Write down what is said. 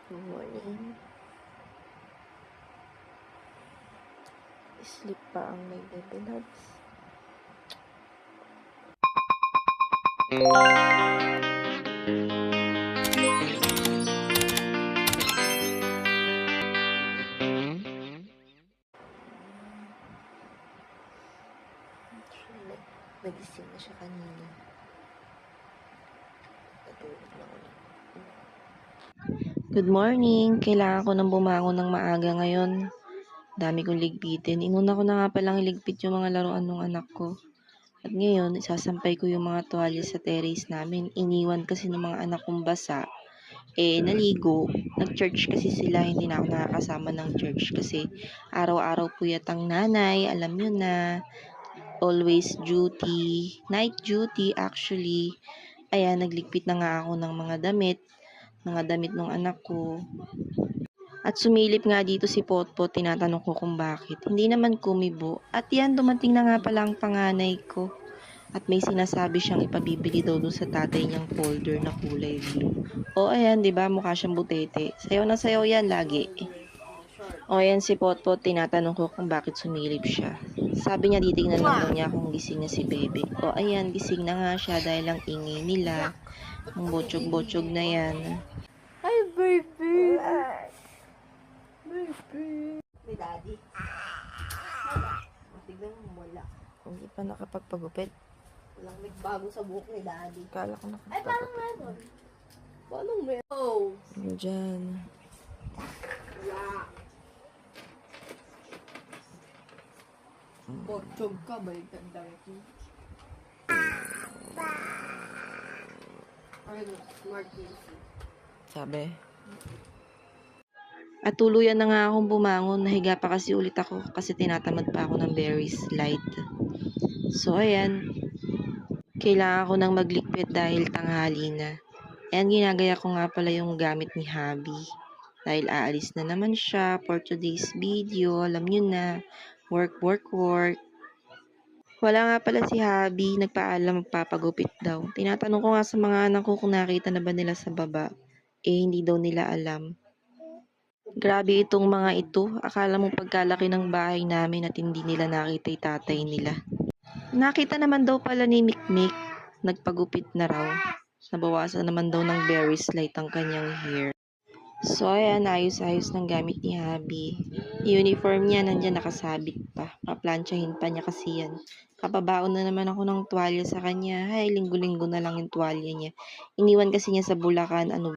Good morning. Sleep pa ang may baby loves. Nagising na siya kanina. Natulog na ulit. Good morning. Kailangan ko nang bumangon ng maaga ngayon. Dami kong ligpitin. Inuna ko na nga palang iligpit yung mga laruan ng anak ko. At ngayon, isasampay ko yung mga tuwalya sa terrace namin. Iniwan kasi ng mga anak kong basa. Naligo. Nag-church kasi sila. Hindi na ako nakakasama ng church kasi araw-araw puyat ang nanay. Alam nyo na. Always duty. Night duty actually. Ayan, nagligpit na nga ako ng mga damit ng anak ko. At sumilip nga dito si Potpot, tinatanong ko kung bakit. Hindi naman kumibo. At yan, dumating na nga pala ang panganay ko. At may sinasabi siyang ipabibili daw dun sa tatay niyang folder na kulay blue. O ayan, di ba mukha siyang butete. Sayaw na sayaw yan lagi. O ayan si Potpot, tinatanong ko kung bakit sumilip siya. Sabi niya titignan lang daw niya kung gising na si Bebe. O ayan, gising na nga siya dahil ang ingay nila. Ang botsog-botsog na yan. Hi, baby! Baby! May daddy. Tignan mo, wala. Hindi pa nakapagpagupit. Walang nagbago sa buhok ni daddy. Kala ko Ay, parang nakapagpagupit. meron. Paano meron? Oh! Ano dyan? Wala. Botsog ka, baliktad dati. Ay, smart PC. Sabi. At tuluyan na nga akong bumangon. Nahiga pa kasi ulit ako kasi tinatamad pa ako ng berries light. So, ayan. Kailangan ko nang maglikpit dahil tanghali na. Ayan, ginagaya ko nga pala yung gamit ni Habi. Dahil aalis na naman siya for today's video. Alam nyo na. Work, work, work. Wala nga pala si Habi. Nagpaalam magpapagupit daw. Tinatanong ko nga sa mga anak ko kung nakita na ba nila sa baba. Hindi daw nila alam. Grabe itong mga ito. Akala mo pagkalaki ng bahay namin at hindi nila nakita yung tatay nila. Nakita naman daw pala ni Mikmik. Nagpagupit na raw. Nabawasan naman daw ng berries light ang kanyang hair. So ayan, ayos-ayos ng gamit ni Habi. Uniform niya nandyan nakasabit pa. Paplansyahin pa niya kasi yan. Kapabaon na naman ako ng tuwalya sa kanya. Hay, linggo-linggo na lang yung tuwalya niya. Iniwan kasi niya sa Bulacan. Ano